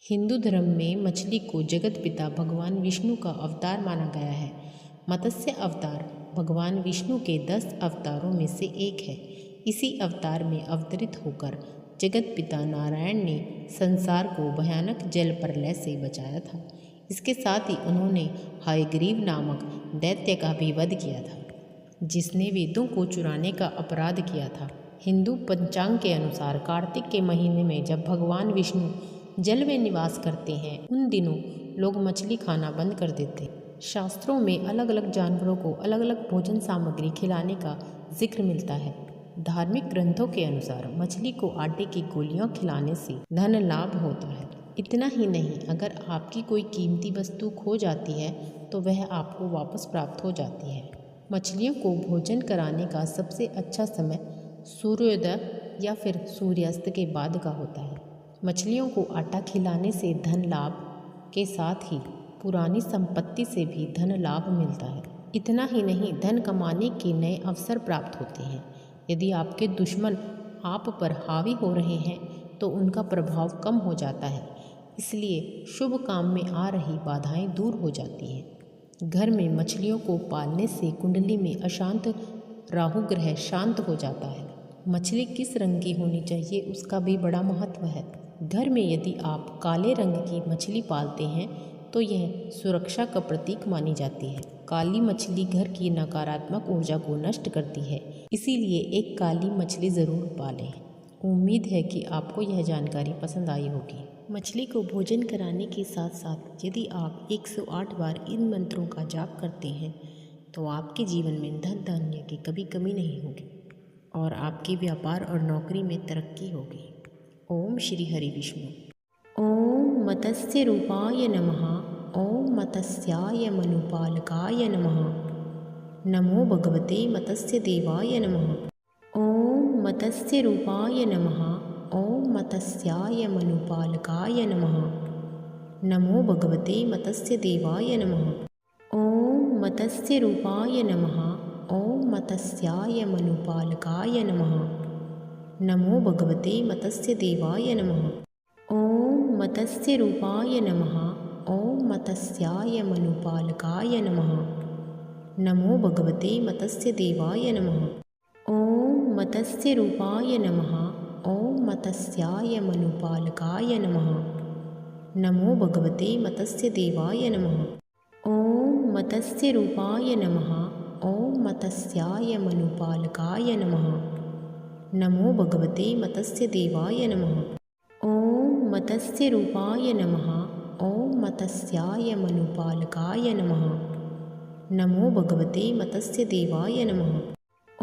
हिंदू धर्म में मछली को जगत पिता भगवान विष्णु का अवतार माना गया है। मत्स्य अवतार भगवान विष्णु के 10 अवतारों में से एक है। इसी अवतार में अवतरित होकर जगत पिता नारायण ने संसार को भयानक जल प्रलय से बचाया था। इसके साथ ही उन्होंने हयग्रीव नामक दैत्य का भी वध किया था, जिसने वेदों को चुराने का अपराध किया था। हिंदू पंचांग के अनुसार कार्तिक के महीने में जब भगवान विष्णु जल में निवास करते हैं, उन दिनों लोग मछली खाना बंद कर देते। शास्त्रों में अलग अलग जानवरों को अलग अलग भोजन सामग्री खिलाने का जिक्र मिलता है। धार्मिक ग्रंथों के अनुसार मछली को आटे की गोलियां खिलाने से धन लाभ होता है। इतना ही नहीं, अगर आपकी कोई कीमती वस्तु खो जाती है तो वह आपको वापस प्राप्त हो जाती है। मछलियों को भोजन कराने का सबसे अच्छा समय सूर्योदय या फिर सूर्यास्त के बाद का होता है। मछलियों को आटा खिलाने से धन लाभ के साथ ही पुरानी संपत्ति से भी धन लाभ मिलता है। इतना ही नहीं, धन कमाने के नए अवसर प्राप्त होते हैं। यदि आपके दुश्मन आप पर हावी हो रहे हैं तो उनका प्रभाव कम हो जाता है, इसलिए शुभ काम में आ रही बाधाएं दूर हो जाती हैं। घर में मछलियों को पालने से कुंडली में अशांत राहु ग्रह शांत हो जाता है। मछली किस रंग की होनी चाहिए, उसका भी बड़ा महत्व है। घर में यदि आप काले रंग की मछली पालते हैं तो यह सुरक्षा का प्रतीक मानी जाती है। काली मछली घर की नकारात्मक ऊर्जा को नष्ट करती है, इसीलिए एक काली मछली ज़रूर पालें। उम्मीद है कि आपको यह जानकारी पसंद आई होगी। मछली को भोजन कराने के साथ साथ यदि आप 108 बार इन मंत्रों का जाप करते हैं तो आपके जीवन में धन धान्य की कभी कमी नहीं होगी और आपके व्यापार और नौकरी में तरक्की होगी। ओम श्री हरि विष्णु। ओम मत्स्य रूपाय नमः। ओम मत्स्याय मनुपालकाय नमः। नमो भगवते मत्स्य देवाय नमः। ओम मत्स्य रूपाय नमः। ओम मत्स्याय मनुपालकाय नमः। नमो भगवते मत्स्य देवाय नमः। ओम मत्स्य रूपाय नमः। ओम मत्स्याय मनुपालकाय नमः। नमो भगवते मत्स्य देवाय नमः। ओम मत्स्य रूपाय नमः। ओम मत्स्याय मनुपालकाय नमः। नमो भगवते मत्स्य देवाय नमः। ओम मत्स्य रूपाय नमः। ओम मत्स्याय मनुपालकाय नमः। नमो भगवते मत्स्य देवाय नमः। ओम मत्स्य रूपाय नमः। ओम मत्स्याय मनुपालकाय नमः। नमो भगवते मत्स्य देवाय नमः। ओम मत्स्य रूपाय नमः। ओम मत्स्याय मनुपालकाय नमः। नमो भगवते मत्स्य देवाय नमः।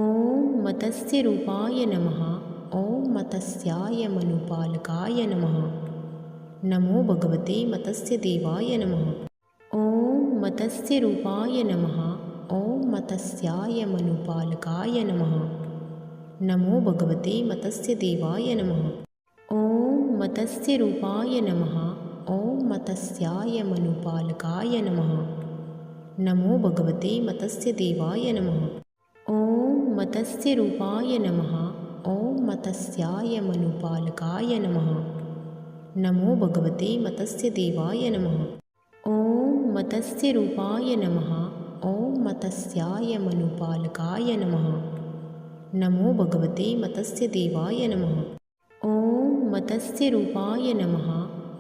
ओम मत्स्य रूपाय नमः। ओम मत्स्याय मनुपालकाय नमः। नमो भगवते मत्स्य देवाय नमः। ओम मत्स्य रूपाय नमः। ओम मत्स्याय मनुपालकाय नमः। नमो भगवते मत्स्य देवाय नमः। ओम मत्स्य रूपाय नमः। ओम मत्स्याय मनुपालकाय नमः। नमो भगवते मत्स्य देवाय नमः। ओम मत्स्य रूपाय नमः। ओम मत्स्याय मनुपालकाय नमः। नमो भगवते मत्स्य देवाय नमः। ओम मत्स्य रूपाय नमः। ओम मत्स्याय मनुपालकाय नमः। नमो भगवते मत्स्य देवाय नमः। ओम मत्स्य रूपाय नमः।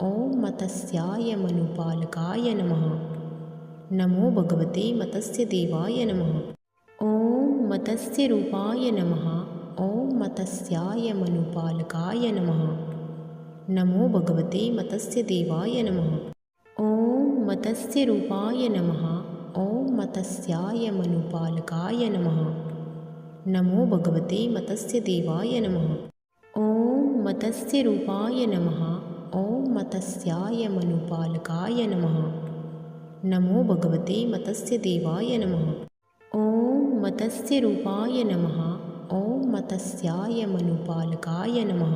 ओम मत्स्याय मनुपालकाय नमः। नमो भगवते मत्स्य देवाय नमः। ओम मत्स्य रूपाय नमः। ओम मत्स्याय मनुपालकाय नमः। नमो भगवते मत्स्य देवाय नमः। ओम मत्स्य रूपाय नमः। ओम मत्स्याय मनुपालकाय नमः। नमो भगवते मत्स्य देवाय नमः। ओम मत्स्य रूपाय नमः। ओम मत्स्याय मनुपालकाय नमः। नमो भगवते मत्स्य देवाय नमः। ओम मत्स्य रूपाय नमः। ओम मत्स्याय मनुपालकाय नमः।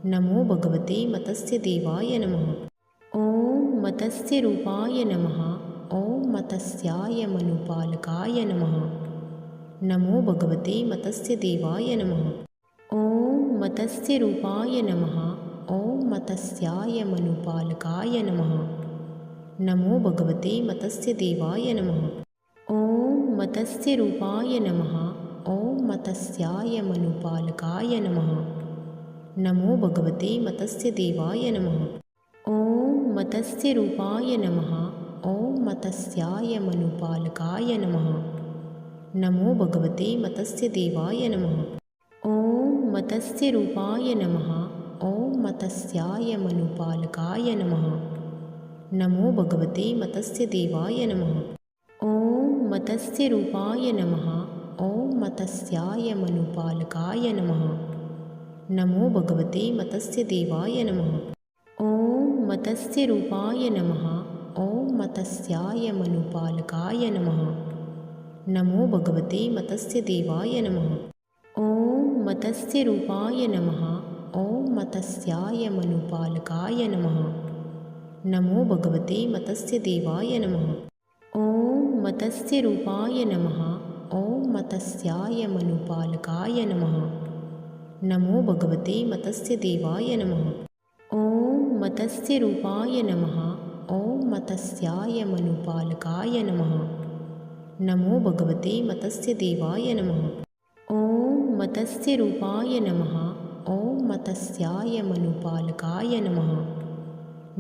नमो भगवते मत्स्य देवाय नमः। ओम मत्स्य रूपाय नमः। ओम मत्स्याय मनुपालकाय नमः। नमो भगवते मत्स्य देवाय नमः। ओम मत्स्य रूपाय नमः। ॐ मत्स्याय मनुपालकाय नमः। नमो भगवते मत्स्य देवाय नमः। ॐ मत्स्यरूपाय नमः। ॐ मत्स्याय मनुपालकाय नमः। नमो भगवते मत्स्य देवाय नमः। ॐ मत्स्यरूपाय नमः। ॐ मत्स्याय मनुपालकाय नमः। नमो भगवते मत्स्य देवाय नमः। ॐ मत्स्यरूपाय नमः। ॐ मत्स्याय मनुपालकाय नमः। नमो भगवते मत्स्य देवाय नमः। ॐ मत्स्यरूपाय नमः। ॐ मत्स्याय मनुपालकाय नमः। नमो भगवते मत्स्य देवाय नमः। ॐ मत्स्यरूपाय नमः। ॐ मत्स्याय मनुपालकाय नमः। नमो भगवते मत्स्य देवाय नमः। ॐ मत्स्यरूपाय नमः। ॐ मत्स्याय मनुपालकाय नमः। नमो भगवते मत्स्य देवाय नमः। ॐ मत्स्यरूपाय नमः। ॐ मत्स्याय मनुपालकाय नमः। नमो भगवते मत्स्य देवाय नमः। ॐ मत्स्यरूपाय नमः। ॐ मत्स्याय मनुपालकाय नमः। नमो भगवते मत्स्य देवाय नमः। ॐ मत्स्यरूपाय नमः। ॐ मत्स्याय मनुपालकाय नमः।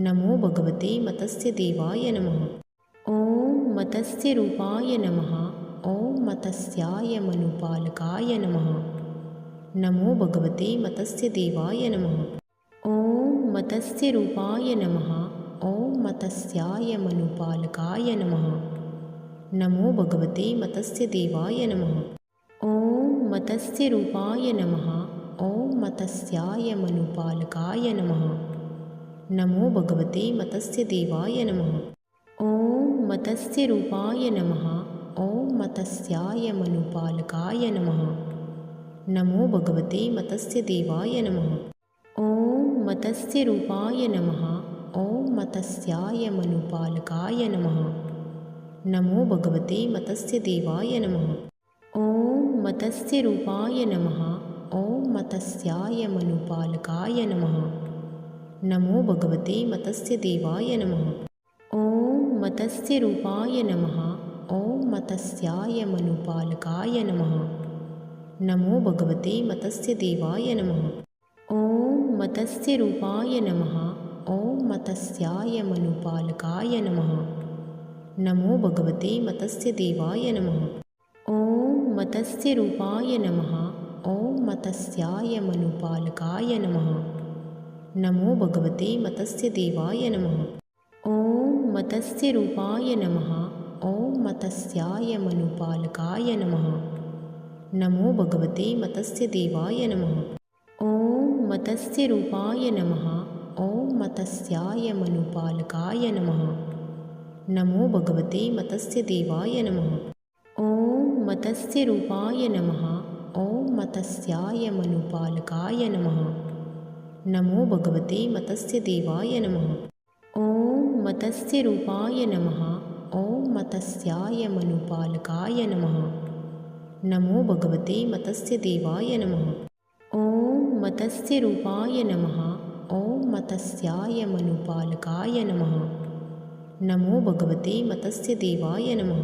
नमो भगवते मत्स्य देवाय नमः। ॐ मत्स्यरूपाय नमः। ॐ मत्स्याय मनुपालकाय नमः। नमो भगवते मत्स्य देवाय नमः। ॐ मत्स्यरूपाय नमः। ॐ मत्स्याय मनुपालकाय नमः। नमो भगवते मत्स्य देवाय नमः। ॐ मत्स्यरूपाय नमः। ॐ मत्स्याय मनुपालकाय नमः। नमो भगवते मत्स्य देवाय नमः। ॐ मत्स्यरूपाय नमः। ॐ मत्स्याय मनुपालकाय नमः। नमो भगवते मत्स्य देवाय नमः। ॐ मत्स्यरूपाय नमः। ॐ मत्स्याय मनुपालकाय नमः। नमो भगवते मत्स्य देवाय नमः। ॐ मत्स्यरूपाय नमः। ॐ मत्स्याय मनुपालकाय नमः। नमो भगवते मत्स्य देवाय नमः। ॐ मत्स्यरूपाय नमः। ॐ मत्स्याय मनुपालकाय नमः। नमो भगवते मत्स्य देवाय नमः। ॐ मत्स्यरूपाय नमः। ॐ मत्स्याय मनुपालकाय नमः। नमो भगवते मत्स्य देवाय नमः। ॐ मत्स्यरूपाय नमः। ॐ मत्स्याय मनुपालकाय नमः। नमो भगवते मत्स्य देवाय नमः। ॐ मत्स्यरूपाय नमः। ॐ मत्स्याय मनुपालकाय नमः। नमो भगवते मत्स्य देवाय नमः। ॐ मत्स्यरूपाय नमः। ॐ मत्स्याय मनुपालकाय नमः। नमो भगवते मत्स्य देवाय नमः। ॐ मत्स्यरूपाय नमः। ॐ मत्स्याय मनुपालकाय नमः। नमो भगवते मत्स्य देवाय नमः। ॐ मत्स्यरूपाय नमः। ॐ मत्स्याय मनुपालकाय नमः। नमो भगवते मत्स्य देवाय नमः। ॐ मत्स्यरूपाय नमः। ॐ मत्स्याय मनुपालकाय नमः। नमो भगवते मत्स्य देवाय नमः।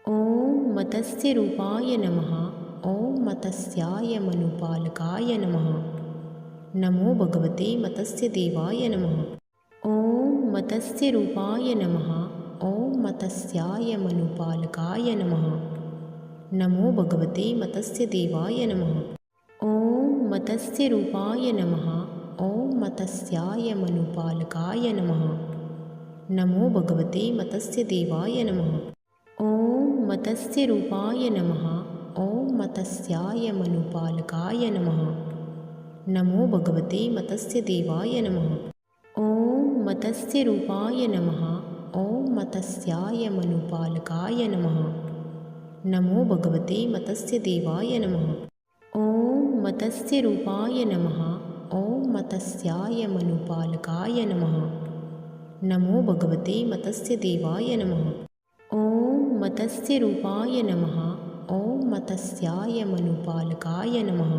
ॐ मत्स्यरूपाय नमः। ॐ मत्स्याय मनुपालकाय नमः। नमो भगवते मत्स्य देवाय नमः। ॐ मत्स्यरूपाय नमः। ॐ मत्स्याय मनुपालकाय नमः। नमो भगवते मत्स्य देवाय नमः। ॐ मत्स्यरूपाय नमः। ॐ मत्स्याय मनुपालकाय नमः। नमो भगवते मत्स्य देवाय नमः। ॐ मत्स्यरूपाय नमः। ॐ मत्स्याय मनुपालकाय नमः। नमो भगवते मत्स्य देवाय नमः। ॐ मत्स्यरूपाय नमः। ॐ मत्स्याय मनुपालकाय नमः। नमो भगवते मत्स्य देवाय नमः। ॐ मत्स्यरूपाय नमः। ॐ मत्स्याय मनुपालकाय नमः। नमो भगवते मत्स्य देवाय नमः। ॐ मत्स्यरूपाय नमः। ॐ मत्स्याय मनुपालकाय नमः।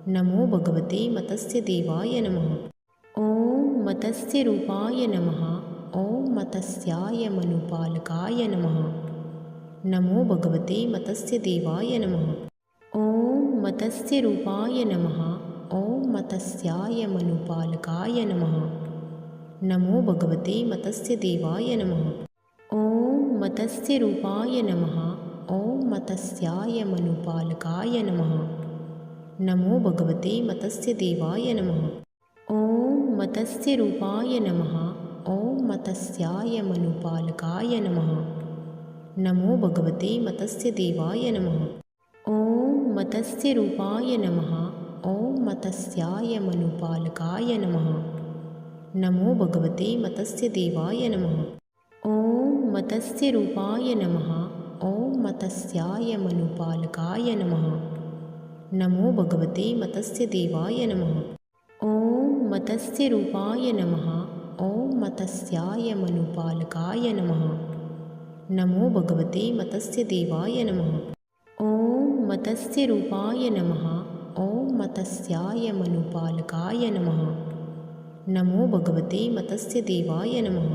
नमो भगवते मत्स्य देवाय नमः। मत्स्यरूपाय नमः। ॐ मत्स्याय मनुपालकाय नमः। नमो भगवते मत्स्यदेवाय नमः। ॐ मत्स्यरूपाय नमः। ॐ मत्स्याय मनुपालकाय नमः। नमो भगवते मत्स्यदेवाय नमः। ॐ मत्स्यरूपाय नमः। ॐ मत्स्याय मनुपालकाय नमः। नमो भगवते मत्स्यदेवाय नमः। ॐ मत्स्यरूपाय नमः। ॐ मत्स्याय मनुपालकाय नमः। नमो भगवते मत्स्यदेवाय नमः। ॐ मत्स्यरूपाय नमः। ॐ मत्स्याय मनुपालकाय नमः। नमो भगवते मत्स्यदेवाय नमः। ॐ मत्स्यरूपाय नमः। ॐ मत्स्याय मनुपालकाय नमः। नमो भगवते मत्स्यदेवाय नमः। ॐ मत्स्यरूपाय नमः। ॐ मत्स्याय मनुपालकाय नमः। नमो भगवते मत्स्यदेवाय नमः। ॐ मत्स्यरूपाय नमः। ॐ मत्स्याय मनुपालकाय नमः। नमो भगवते मत्स्यदेवाय नमः।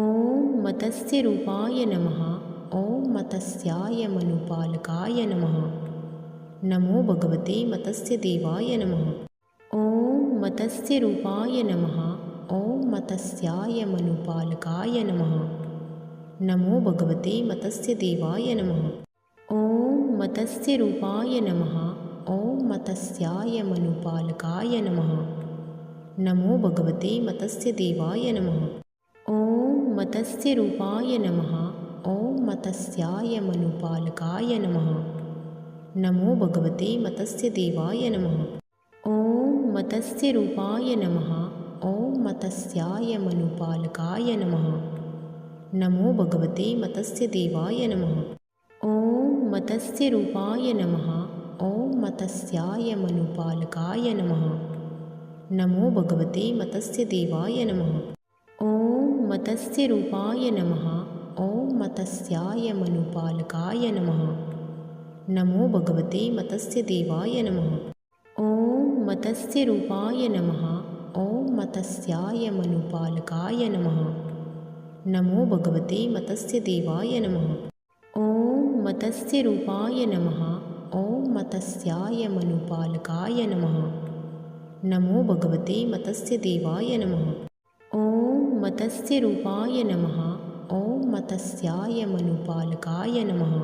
ॐ मत्स्यरूपाय नमः। ॐ मत्स्याय मनुपालकाय नमः। नमो भगवते मत्स्यदेवाय नमः। ॐ मत्स्यरूपाय नमः। ॐ मत्स्याय मनुपालकाय नमः। नमो भगवते मत्स्यदेवाय नमः। ॐ मत्स्यरूपाय नमः। ॐ मत्स्याय मनुपालकाय नमः। नमो भगवते मत्स्यदेवाय नमः। ॐ मत्स्यरूपाय नमः। ॐ मत्स्याय मनुपालकाय नमः। नमो भगवते मत्स्यदेवाय नमः। ॐ मत्स्यरूपाय नमः। ॐ मत्स्याय मनुपालकाय नमः। नमो भगवते मत्स्यदेवाय नमः। ॐ मत्स्यरूपाय नमः। ॐ मत्स्याय मनुपालकाय नमः। नमो भगवते मत्स्यदेवाय नमः। ॐ मत्स्यरूपाय नमः। ॐ मत्स्याय मनुपालकाय नमः। नमो भगवते मत्स्यदेवाय नमः। ॐ मत्स्यरूपाय नमः। ॐ मत्स्याय मनुपालकाय नमः। नमो भगवते मत्स्यदेवाय नमः। ॐ मत्स्यरूपाय नमः। ॐ मत्स्याय मनुपालकाय नमः। नमो भगवते मत्स्यदेवाय नमः। ॐ मत्स्यरूपाय नमः। ॐ मत्स्याय मनुपालकाय नमः।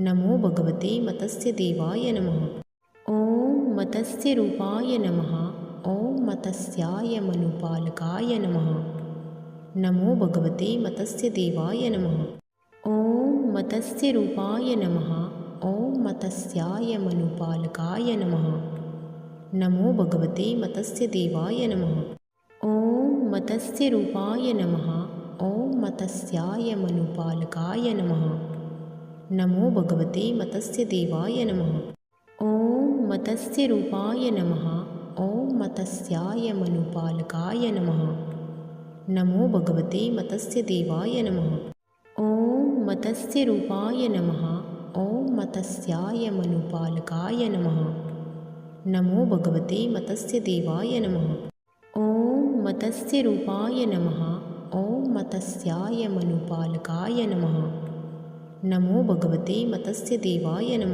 नमो भगवते मत्स्यदेवाय नमः। ॐ मत्स्यरूपाय नमः। ॐ मत्स्याय मनुपालकाय नमः। नमो भगवते मत्स्यदेवाय नमः। ॐ मत्स्यरूपाय नमः। ॐ मत्स्याय मनुपालकाय नमः। नमो भगवते मत्स्यदेवाय नमः। ॐ मत्स्यरूपाय नमः। ॐ मत्स्याय मनुपालकाय नमः। नमो भगवते मत्स्यदेवाय नमः। ॐ मत्स्यरूपाय नमः। ॐ मत्स्याय मनुपालकाय नमः। नमो भगवते मत्स्यदेवाय नमः। ॐ मत्स्यरूपाय नमः। ॐ मत्स्याय मनुपालकाय नमः। नमो भगवते मत्स्यदेवाय नमः। ॐ मत्स्यरूपाय नमः। ॐ मत्स्याय मनुपालकाय नमः। नमो भगवते मत्स्यदेवाय नमः।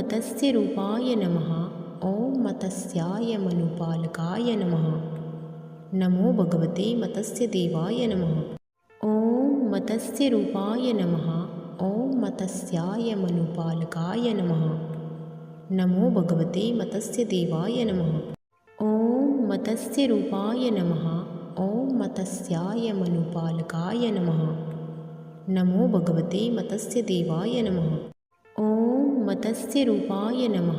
ॐ मत्स्यरूपाय नमः। ॐ मत्स्याय मनुपालकाय नमः। नमो भगवते मत्स्यदेवाय नमः। ॐ मत्स्यरूपाय नमः। ॐ मत्स्याय मनुपालकाय नमः। नमो भगवते मत्स्यदेवाय नमः। ॐ मत्स्यरूपाय नमः। ॐ मत्स्याय मनुपालकाय नमः। नमो भगवते मत्स्यदेवाय नमः। ॐ मत्स्यरूपाय नमः।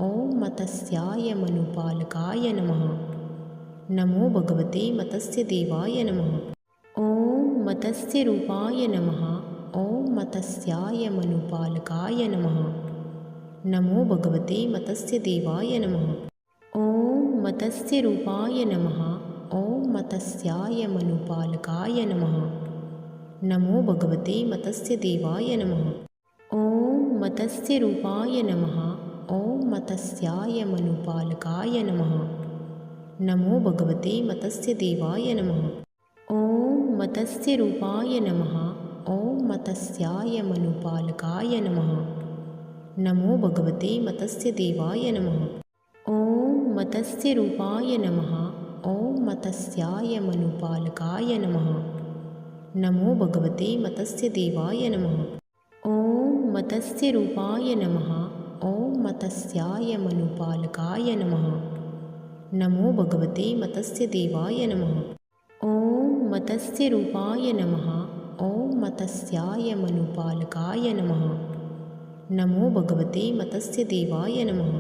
ॐ मत्स्याय मनुपालकाय नमः। नमो भगवते मत्स्यदेवाय नमः। ॐ मत्स्यरूपाय नमः। ॐ मत्स्याय मनुपालकाय नमः। नमो भगवते मत्स्यदेवाय नमः। ॐ मत्स्यरूपाय नमः। ॐ मत्स्याय मनुपालकाय नमः। नमो भगवते मत्स्यदेवाय नमः। ॐ मत्स्यरूपाय नमः। ॐ मत्स्याय मनुपालकाय नमः। नमो भगवते मत्स्यदेवाय नमः। ॐ मत्स्यरूपाय नमः। ॐ मत्स्याय मनुपालकाय नमः। नमो भगवते मत्स्यदेवाय नमः। ॐ मत्स्यरूपाय नमः। ॐ मत्स्याय मनुपालकाय नमः। नमो भगवते मत्स्यदेवाय नमः। ॐ मत्स्यरूपाय नमः। ॐ मत्स्याय मनुपालकाय नमः। नमो भगवते मत्स्यदेवाय नमः। ॐ मत्स्यरूपाय नमः। ॐ मत्स्याय मनुपालकाय नमः। नमो भगवते मत्स्यदेवाय नमः।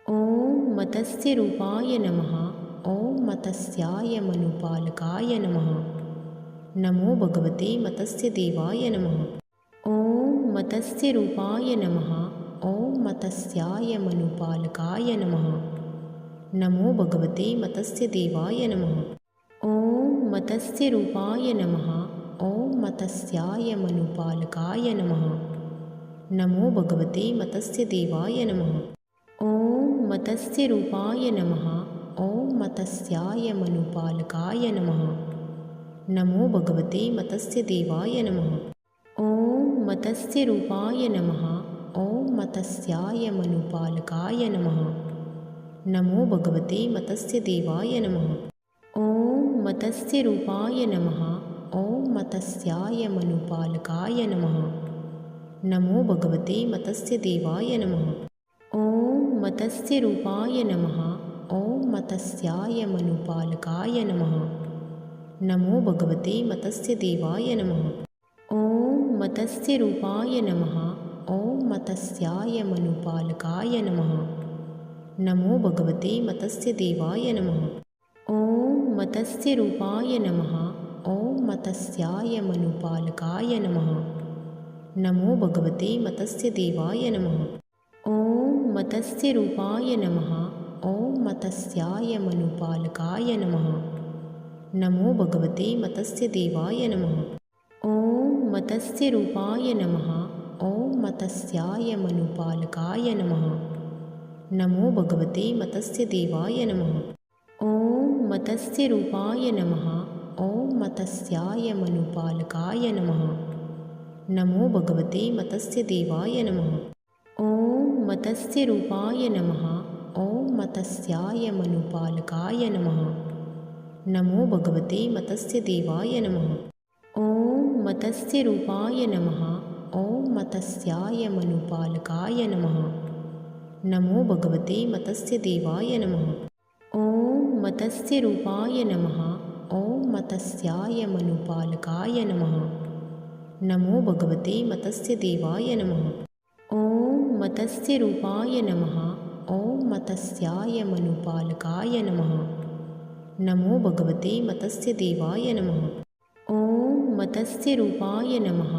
ॐ मत्स्यरूपाय नमः। ॐ मत्स्याय मनुपालकाय नमः। नमो भगवते मत्स्यदेवाय नमः। ॐ मत्स्यरूपाय नमः। ॐ मत्स्याय मनुपालकाय नमः। नमो भगवते मत्स्यदेवाय नमः। ॐ मत्स्यरूपाय नमः। ॐ मत्स्याय मनुपालकाय नमः। नमो भगवते मत्स्यदेवाय नमः। ॐ मत्स्यरूपाय नमः। ॐ मत्स्याय मनुपालकाय नमः। नमो भगवते मत्स्यदेवाय नमः। ॐ मत्स्यरूपाय नमः। ॐ मत्स्याय मनुपालकाय नमः। नमो भगवते मत्स्यदेवाय नमः। ॐ मत्स्यरूपाय नमः। ॐ मत्स्याय मनुपालकाय नमः। नमो भगवते मत्स्यदेवाय नमः। ॐ मत्स्यरूपाय नमः। ॐ मत्स्याय मनुपालकाय नमः। नमो भगवते मत्स्यदेवाय नमः। ॐ मत्स्यरूपाय नमः। ॐ मत्स्याय मनुपालकाय नमः। नमो भगवते मत्स्यदेवाय नमः। ॐ मत्स्यरूपाय नमः। ॐ मत्स्याय मनुपालकाय नमः। नमो भगवते मत्स्यदेवाय नमः। ॐ मत्स्यरूपाय नमः। ॐ मत्स्याय मनुपालकाय नमः। नमो भगवते मत्स्यदेवाय नमः। ॐ मत्स्यरूपाय नमः। ॐ मत्स्याय मनुपालकाय नमः। नमो भगवते मत्स्यदेवाय नमः। ॐ मत्स्यरूपाय नमः। ॐ मत्स्याय मनुपालकाय नमः। नमो भगवते मत्स्यदेवाय नमः। ॐ मत्स्यरूपाय नमः। ॐ मत्स्याय मनुपालकाय नमः। नमो भगवते मत्स्यदेवाय नमः। ॐ मत्स्यरूपाय नमः। ॐ मत्स्याय मनुपालकाय नमः। नमो भगवते मत्स्यदेवाय नमः। ॐ मत्स्यरूपाय नमः। ॐ मत्स्याय मनुपालकाय नमः। नमो भगवते मत्स्यदेवाय नमः। ॐ मत्स्यरूपाय नमः। ॐ मत्स्याय मनुपालकाय नमः। नमो भगवते मत्स्यदेवाय नमः। ॐ मत्स्यरूपाय नमः।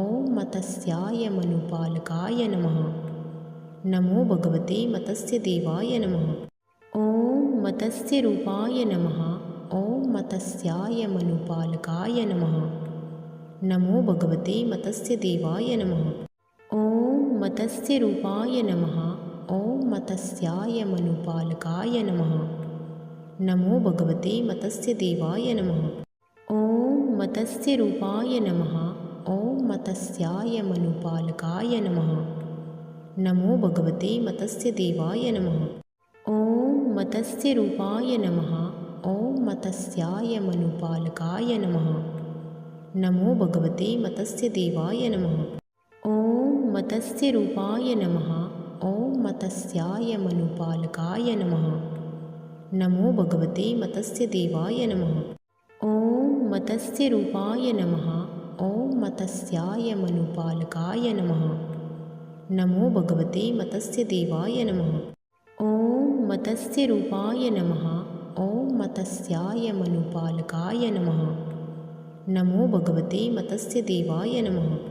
ॐ मत्स्याय मनुपालकाय नमः। नमो भगवते मत्स्यदेवाय नमः। ॐ मत्स्यरूपाय नमः। ॐ मत्स्याय मनुपालकाय नमः। नमो भगवते मत्स्यदेवाय नमः। ॐ मत्स्यरूपाय नमः। ॐ मत्स्याय मनुपालकाय नमः। नमो भगवते मत्स्यदेवाय नमः। ॐ मत्स्यरूपाय नमः। ॐ मत्स्याय मनुपालकाय नमः। नमो भगवते मत्स्यदेवाय नमः। ॐ मत्स्यरूपाय नमः। ॐ मत्स्याय मनुपालकाय नमः। नमो भगवते मत्स्यदेवाय नमः। ॐ मत्स्यरूपाय नमः। ॐ मत्स्याय मनुपालकाय नमः। नमो भगवते मत्स्यदेवाय नमः। ॐ मत्स्यरूपाय नमः। ॐ मत्स्याय मनुपालकाय नमः। नमो भगवते मत्स्यदेवाय नमः। ॐ मत्स्यरूपाय नमः। ॐ मत्स्याय मनुपालकाय नमः। नमो भगवते मत्स्यदेवाय नमः।